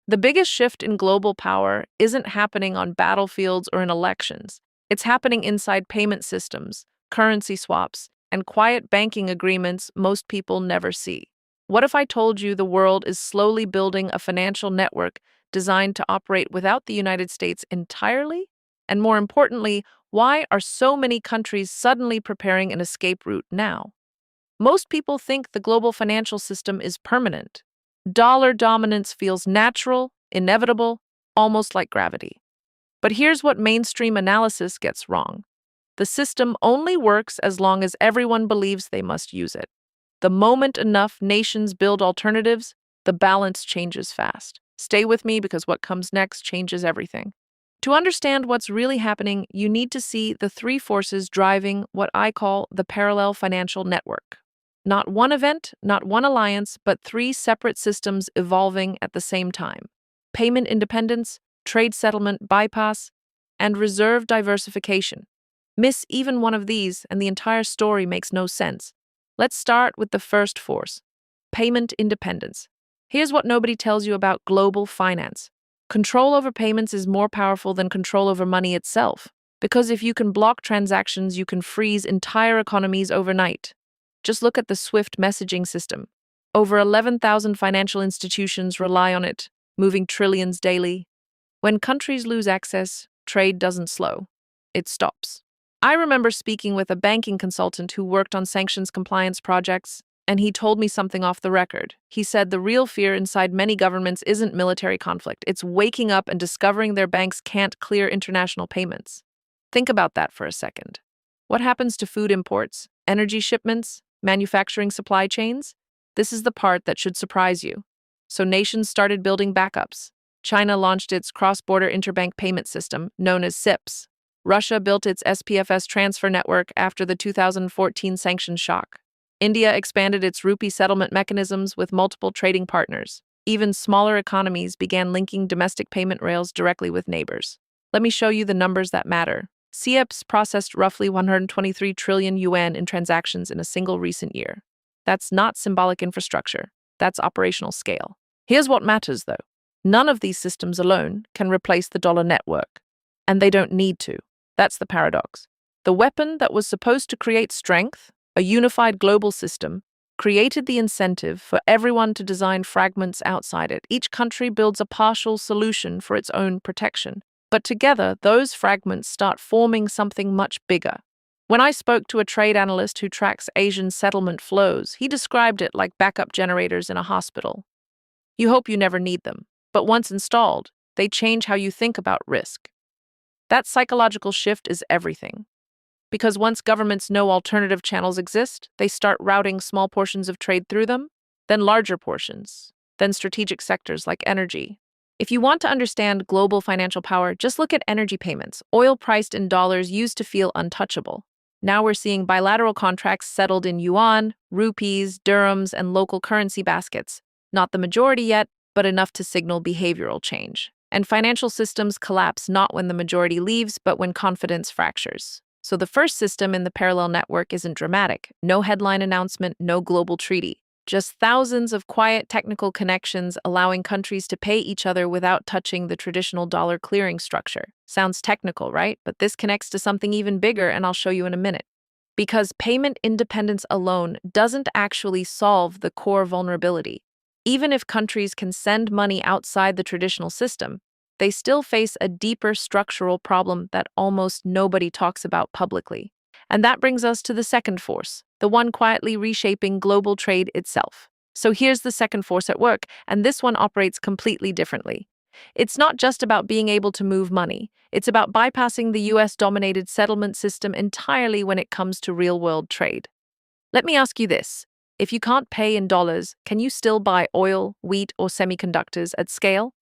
The biggest shift in global power isn't happening on battlefields or in elections. It's happening inside payment systems, currency swaps, and quiet banking agreements most people never see. What if I told you the world is slowly building a financial network designed to operate without the United States entirely? And more importantly, why are so many countries suddenly preparing an escape route now? Most people think the global financial system is permanent. Dollar dominance feels natural, inevitable, almost like gravity. But here's what mainstream analysis gets wrong. The system only works as long as everyone believes they must use it. The moment enough nations build alternatives, the balance changes fast. Stay with me because what comes next changes everything. To understand what's really happening, you need to see the three forces driving what I call the parallel financial network. Not one event, not one alliance, but three separate systems evolving at the same time. Payment independence, trade settlement bypass, and reserve diversification. Miss even one of these, and the entire story makes no sense. Let's start with the first force, payment independence. Here's what nobody tells you about global finance. Control over payments is more powerful than control over money itself, because if you can block transactions, you can freeze entire economies overnight. Just look at the SWIFT messaging system. Over 11,000 financial institutions rely on it, moving trillions daily. When countries lose access, trade doesn't slow. It stops. I remember speaking with a banking consultant who worked on sanctions compliance projects, and he told me something off the record. He said the real fear inside many governments isn't military conflict. It's waking up and discovering their banks can't clear international payments. Think about that for a second. What happens to food imports, energy shipments, manufacturing supply chains? This is the part that should surprise you. So nations started building backups. China launched its cross-border interbank payment system, known as SIPS. Russia built its SPFS transfer network after the 2014 sanctions shock. India expanded its rupee settlement mechanisms with multiple trading partners. Even smaller economies began linking domestic payment rails directly with neighbors. Let me show you the numbers that matter. SIPS processed roughly 123 trillion yuan in transactions in a single recent year. That's not symbolic infrastructure. That's operational scale. Here's what matters, though. None of these systems alone can replace the dollar network. And they don't need to. That's the paradox. The weapon that was supposed to create strength, a unified global system, created the incentive for everyone to design fragments outside it. Each country builds a partial solution for its own protection. But together, those fragments start forming something much bigger. When I spoke to a trade analyst who tracks Asian settlement flows, he described it like backup generators in a hospital. You hope you never need them, but once installed, they change how you think about risk. That psychological shift is everything. Because once governments know alternative channels exist, they start routing small portions of trade through them, then larger portions, then strategic sectors like energy. If you want to understand global financial power, just look at energy payments. Oil priced in dollars used to feel untouchable. Now we're seeing bilateral contracts settled in yuan, rupees, dirhams, and local currency baskets. Not the majority yet, but enough to signal behavioral change. And financial systems collapse not when the majority leaves, but when confidence fractures. So the first system in the parallel network isn't dramatic. No headline announcement, no global treaty. Just thousands of quiet technical connections allowing countries to pay each other without touching the traditional dollar clearing structure. Sounds technical, right? But this connects to something even bigger, and I'll show you in a minute. Because payment independence alone doesn't actually solve the core vulnerability. Even if countries can send money outside the traditional system, they still face a deeper structural problem that almost nobody talks about publicly. And that brings us to the second force, the one quietly reshaping global trade itself. So here's the second force at work, and this one operates completely differently. It's not just about being able to move money. It's about bypassing the US-dominated settlement system entirely when it comes to real-world trade. Let me ask you this. If you can't pay in dollars, can you still buy oil, wheat, or semiconductors at scale?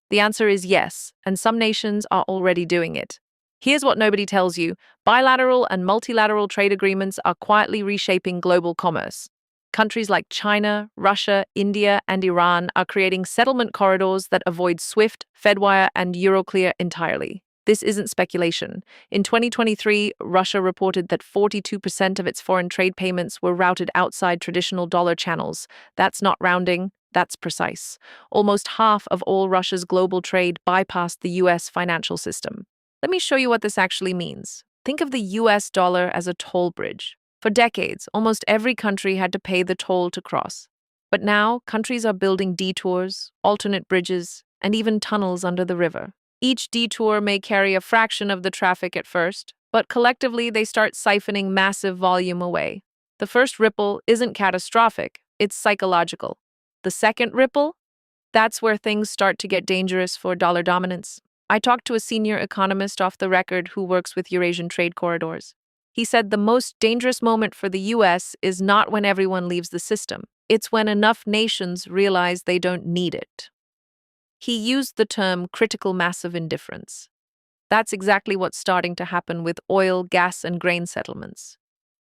The answer is yes, and some nations are already doing it. Here's what nobody tells you. Bilateral and multilateral trade agreements are quietly reshaping global commerce. Countries like China, Russia, India, and Iran are creating settlement corridors that avoid SWIFT, Fedwire, and Euroclear entirely. This isn't speculation. In 2023, Russia reported that 42% of its foreign trade payments were routed outside traditional dollar channels. That's not rounding, That's precise. Almost half of all Russia's global trade bypassed the US financial system. Let me show you what this actually means. Think of the US dollar as a toll bridge. For decades, almost every country had to pay the toll to cross. But now, countries are building detours, alternate bridges, and even tunnels under the river. Each detour may carry a fraction of the traffic at first, but collectively they start siphoning massive volume away. The first ripple isn't catastrophic, it's psychological. The second ripple? That's where things start to get dangerous for dollar dominance. I talked to a senior economist off the record who works with Eurasian trade corridors. He said the most dangerous moment for the US is not when everyone leaves the system. It's when enough nations realize they don't need it. He used the term critical mass of indifference. That's exactly what's starting to happen with oil, gas, and grain settlements.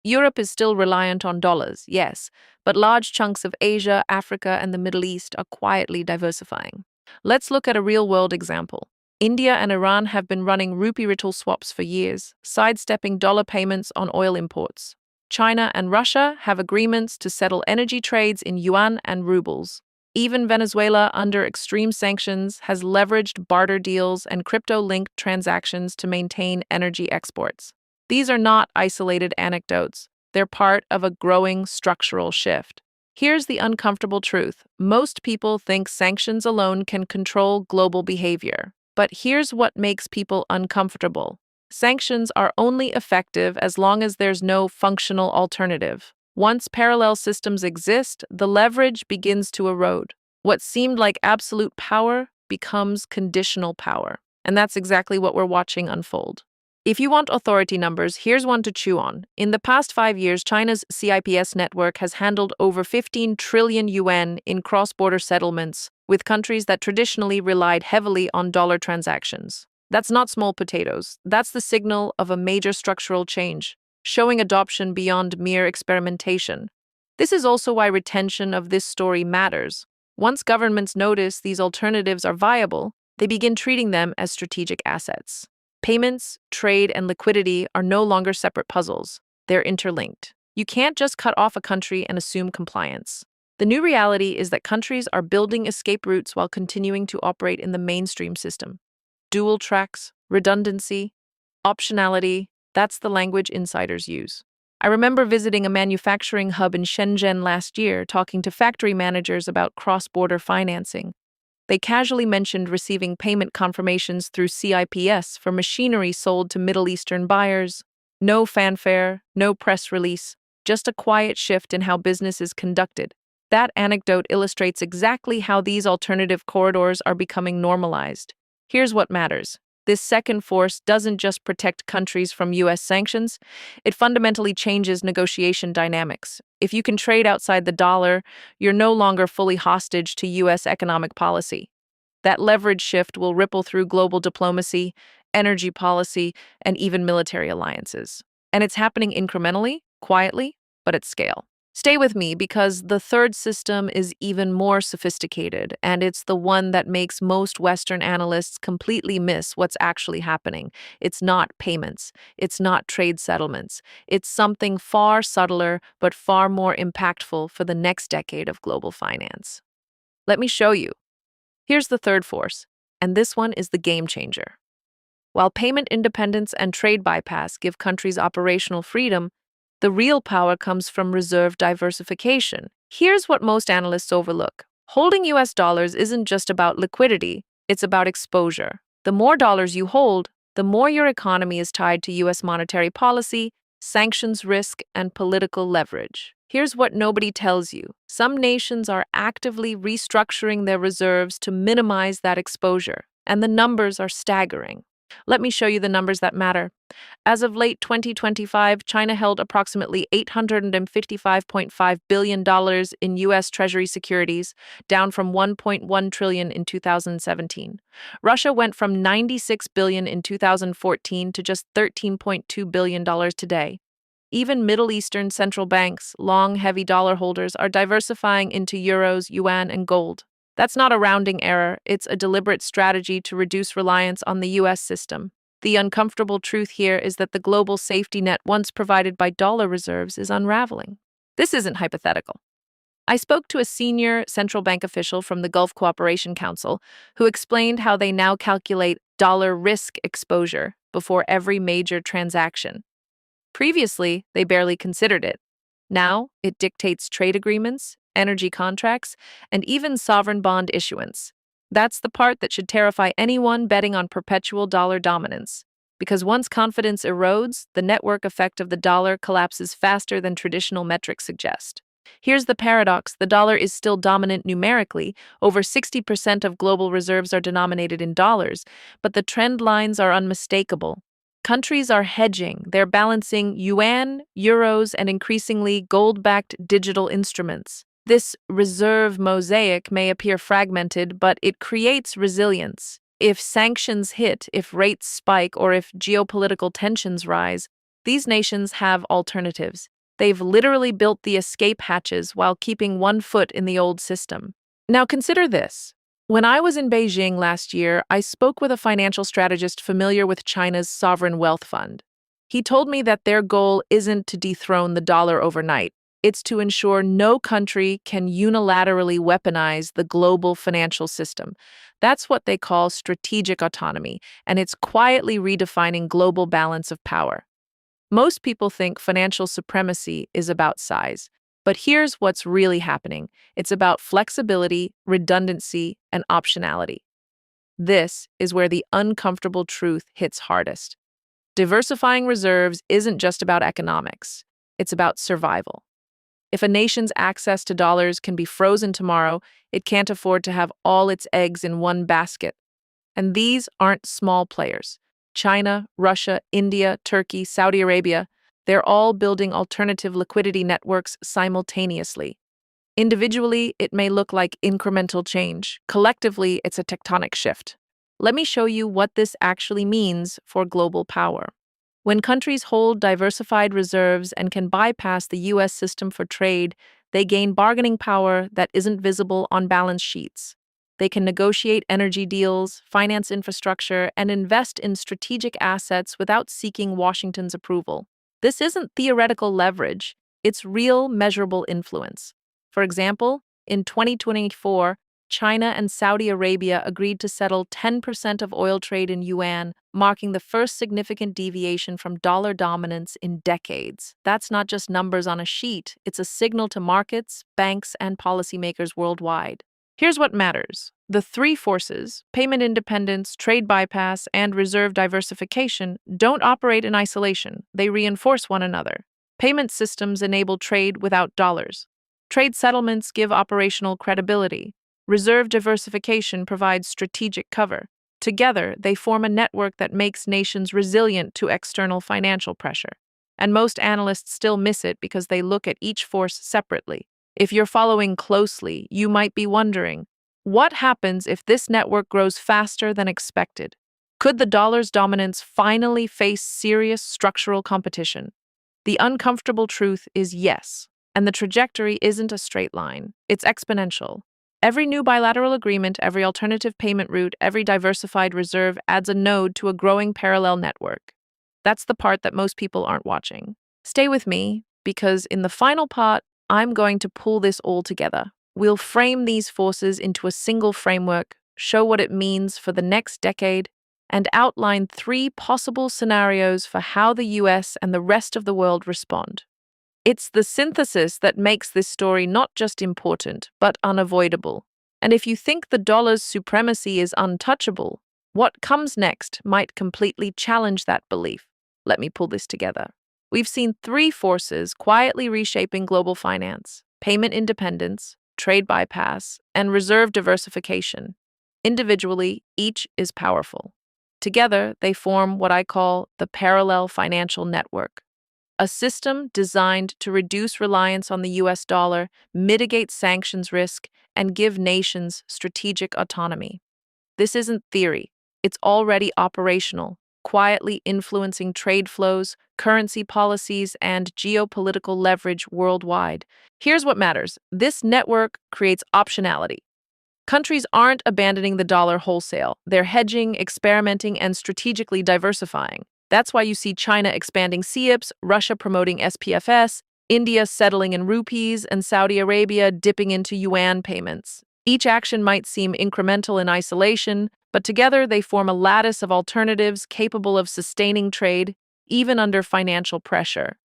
Europe is still reliant on dollars, yes, but large chunks of Asia, Africa, and the Middle East are quietly diversifying. Let's look at a real-world example. India and Iran have been running rupee-rittle swaps for years, sidestepping dollar payments on oil imports. China and Russia have agreements to settle energy trades in yuan and rubles. Even Venezuela, under extreme sanctions, has leveraged barter deals and crypto-linked transactions to maintain energy exports. These are not isolated anecdotes. They're part of a growing structural shift. Here's the uncomfortable truth. Most people think sanctions alone can control global behavior. But here's what makes people uncomfortable. Sanctions are only effective as long as there's no functional alternative. Once parallel systems exist, the leverage begins to erode. What seemed like absolute power becomes conditional power. And that's exactly what we're watching unfold. If you want authority numbers, here's one to chew on. In the past 5 years, China's CIPS network has handled over 15 trillion yuan in cross-border settlements with countries that traditionally relied heavily on dollar transactions. That's not small potatoes. That's the signal of a major structural change, showing adoption beyond mere experimentation. This is also why retention of this story matters. Once governments notice these alternatives are viable, they begin treating them as strategic assets. Payments, trade, and liquidity are no longer separate puzzles. They're interlinked. You can't just cut off a country and assume compliance. The new reality is that countries are building escape routes while continuing to operate in the mainstream system. Dual tracks, redundancy, optionality, that's the language insiders use. I remember visiting a manufacturing hub in Shenzhen last year, talking to factory managers about cross-border financing. They casually mentioned receiving payment confirmations through CIPS for machinery sold to Middle Eastern buyers. No fanfare, no press release, just a quiet shift in how business is conducted. That anecdote illustrates exactly how these alternative corridors are becoming normalized. Here's what matters. This second force doesn't just protect countries from US sanctions, it fundamentally changes negotiation dynamics. If you can trade outside the dollar, you're no longer fully hostage to US economic policy. That leverage shift will ripple through global diplomacy, energy policy, and even military alliances. And it's happening incrementally, quietly, but at scale. Stay with me because the third system is even more sophisticated, and it's the one that makes most Western analysts completely miss what's actually happening. It's not payments. It's not trade settlements. It's something far subtler but far more impactful for the next decade of global finance. Let me show you. Here's the third force, and this one is the game changer. While payment independence and trade bypass give countries operational freedom, the real power comes from reserve diversification. Here's what most analysts overlook. Holding US dollars isn't just about liquidity, it's about exposure. The more dollars you hold, the more your economy is tied to US monetary policy, sanctions risk, and political leverage. Here's what nobody tells you. Some nations are actively restructuring their reserves to minimize that exposure, and the numbers are staggering. Let me show you the numbers that matter. As of late 2025, China held approximately $855.5 billion in U.S. Treasury securities, down from $1.1 trillion in 2017. Russia went from $96 billion in 2014 to just $13.2 billion today. Even Middle Eastern central banks, long, heavy dollar holders, are diversifying into euros, yuan, and gold. That's not a rounding error, it's a deliberate strategy to reduce reliance on the US system. The uncomfortable truth here is that the global safety net once provided by dollar reserves is unraveling. This isn't hypothetical. I spoke to a senior central bank official from the Gulf Cooperation Council who explained how they now calculate dollar risk exposure before every major transaction. Previously, they barely considered it. Now, it dictates trade agreements, energy contracts, and even sovereign bond issuance. That's the part that should terrify anyone betting on perpetual dollar dominance. Because once confidence erodes, the network effect of the dollar collapses faster than traditional metrics suggest. Here's the paradox: the dollar is still dominant numerically. Over 60% of global reserves are denominated in dollars, but the trend lines are unmistakable. Countries are hedging, they're balancing yuan, euros, and increasingly gold backed digital instruments. This reserve mosaic may appear fragmented, but it creates resilience. If sanctions hit, if rates spike, or if geopolitical tensions rise, these nations have alternatives. They've literally built the escape hatches while keeping one foot in the old system. Now consider this. When I was in Beijing last year, I spoke with a financial strategist familiar with China's sovereign wealth fund. He told me that their goal isn't to dethrone the dollar overnight. It's to ensure no country can unilaterally weaponize the global financial system. That's what they call strategic autonomy, and it's quietly redefining global balance of power. Most people think financial supremacy is about size. But here's what's really happening. It's about flexibility, redundancy, and optionality. This is where the uncomfortable truth hits hardest. Diversifying reserves isn't just about economics. It's about survival. If a nation's access to dollars can be frozen tomorrow, it can't afford to have all its eggs in one basket. And these aren't small players. China, Russia, India, Turkey, Saudi Arabia, they're all building alternative liquidity networks simultaneously. Individually, it may look like incremental change. Collectively, it's a tectonic shift. Let me show you what this actually means for global power. When countries hold diversified reserves and can bypass the U.S. system for trade, they gain bargaining power that isn't visible on balance sheets. They can negotiate energy deals, finance infrastructure, and invest in strategic assets without seeking Washington's approval. This isn't theoretical leverage, it's real, measurable influence. For example, in 2024, China and Saudi Arabia agreed to settle 10% of oil trade in yuan, marking the first significant deviation from dollar dominance in decades. That's not just numbers on a sheet, it's a signal to markets, banks, and policymakers worldwide. Here's what matters. The three forces, payment independence, trade bypass, and reserve diversification, don't operate in isolation. They reinforce one another. Payment systems enable trade without dollars. Trade settlements give operational credibility. Reserve diversification provides strategic cover. Together, they form a network that makes nations resilient to external financial pressure. And most analysts still miss it because they look at each force separately. If you're following closely, you might be wondering, what happens if this network grows faster than expected? Could the dollar's dominance finally face serious structural competition? The uncomfortable truth is yes, and the trajectory isn't a straight line, it's exponential. Every new bilateral agreement, every alternative payment route, every diversified reserve adds a node to a growing parallel network. That's the part that most people aren't watching. Stay with me, because in the final part, I'm going to pull this all together. We'll frame these forces into a single framework, show what it means for the next decade, and outline three possible scenarios for how the US and the rest of the world respond. It's the synthesis that makes this story not just important, but unavoidable. And if you think the dollar's supremacy is untouchable, what comes next might completely challenge that belief. Let me pull this together. We've seen three forces quietly reshaping global finance: payment independence, trade bypass, and reserve diversification. Individually, each is powerful. Together, they form what I call the parallel financial network, a system designed to reduce reliance on the US dollar, mitigate sanctions risk, and give nations strategic autonomy. This isn't theory, it's already operational, quietly influencing trade flows, currency policies, and geopolitical leverage worldwide. Here's what matters. This network creates optionality. Countries aren't abandoning the dollar wholesale. They're hedging, experimenting, and strategically diversifying. That's why you see China expanding CIPS, Russia promoting SPFS, India settling in rupees, and Saudi Arabia dipping into yuan payments. Each action might seem incremental in isolation, but together they form a lattice of alternatives capable of sustaining trade, even under financial pressure.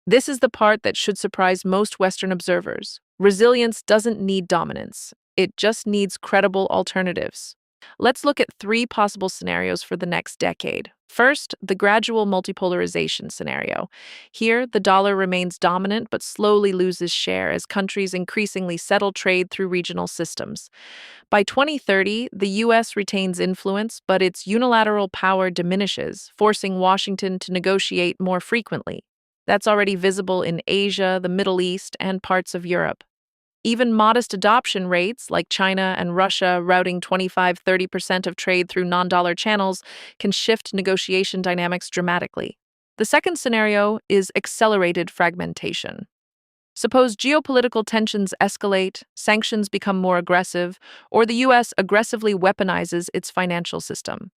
This is the part that should surprise most Western observers. Resilience doesn't need dominance, it just needs credible alternatives. Let's look at three possible scenarios for the next decade. First, the gradual multipolarization scenario. Here, the dollar remains dominant but slowly loses share as countries increasingly settle trade through regional systems. By 2030, the U.S. retains influence, but its unilateral power diminishes, forcing Washington to negotiate more frequently. That's already visible in Asia, the Middle East, and parts of Europe. Even modest adoption rates, like China and Russia routing 25–30% of trade through non-dollar channels, can shift negotiation dynamics dramatically. The second scenario is accelerated fragmentation. Suppose geopolitical tensions escalate, sanctions become more aggressive, or the U.S. aggressively weaponizes its financial system.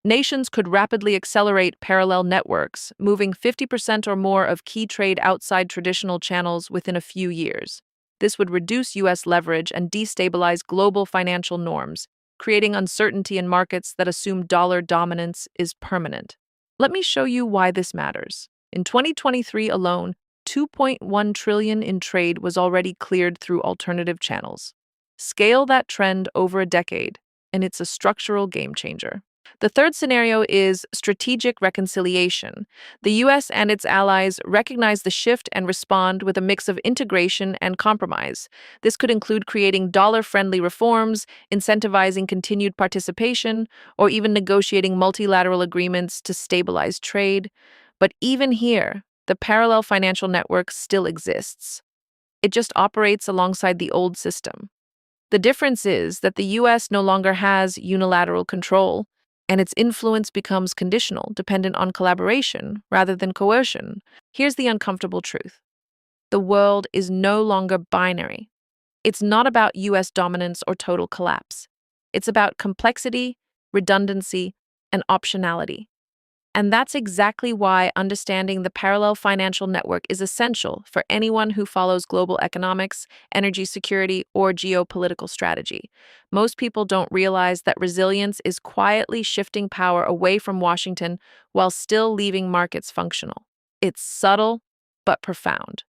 Nations could rapidly accelerate parallel networks, moving 50% or more of key trade outside traditional channels within a few years. This would reduce U.S. leverage and destabilize global financial norms, creating uncertainty in markets that assume dollar dominance is permanent. Let me show you why this matters. In 2023 alone, $2.1 trillion in trade was already cleared through alternative channels. Scale that trend over a decade, and it's a structural game changer. The third scenario is strategic reconciliation. The U.S. and its allies recognize the shift and respond with a mix of integration and compromise. This could include creating dollar-friendly reforms, incentivizing continued participation, or even negotiating multilateral agreements to stabilize trade. But even here, the parallel financial network still exists. It just operates alongside the old system. The difference is that the U.S. no longer has unilateral control, and its influence becomes conditional, dependent on collaboration rather than coercion. Here's the uncomfortable truth. The world is no longer binary. It's not about U.S. dominance or total collapse. It's about complexity, redundancy, and optionality. And that's exactly why understanding the parallel financial network is essential for anyone who follows global economics, energy security, or geopolitical strategy. Most people don't realize that resilience is quietly shifting power away from Washington while still leaving markets functional. It's subtle, but profound.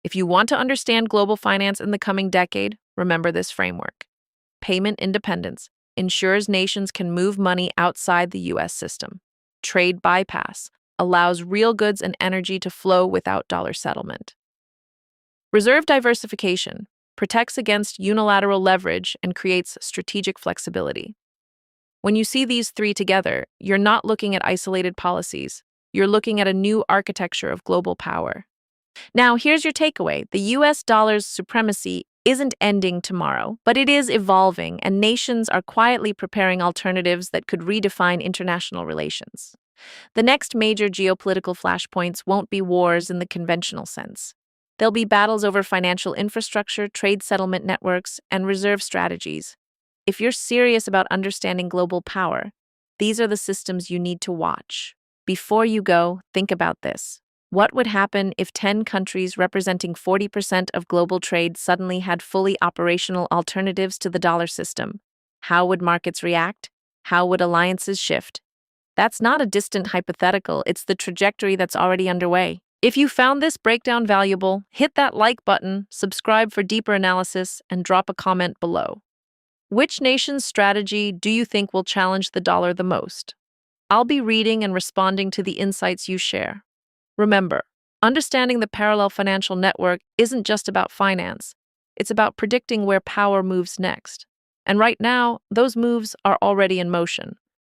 If you want to understand global finance in the coming decade, remember this framework. Payment independence ensures nations can move money outside the U.S. system. Trade bypass allows real goods and energy to flow without dollar settlement. Reserve diversification protects against unilateral leverage and creates strategic flexibility. When you see these three together, you're not looking at isolated policies. You're looking at a new architecture of global power. Now, here's your takeaway. The U.S. dollar's supremacy isn't ending tomorrow, but it is evolving, and nations are quietly preparing alternatives that could redefine international relations. The next major geopolitical flashpoints won't be wars in the conventional sense. They'll be battles over financial infrastructure, trade settlement networks, and reserve strategies. If you're serious about understanding global power, these are the systems you need to watch. Before you go, think about this. What would happen if 10 countries representing 40% of global trade suddenly had fully operational alternatives to the dollar system? How would markets react? How would alliances shift? That's not a distant hypothetical, it's the trajectory that's already underway. If you found this breakdown valuable, hit that like button, subscribe for deeper analysis, and drop a comment below. Which nation's strategy do you think will challenge the dollar the most? I'll be reading and responding to the insights you share. Remember, understanding the parallel financial network isn't just about finance. It's about predicting where power moves next. And right now, those moves are already in motion.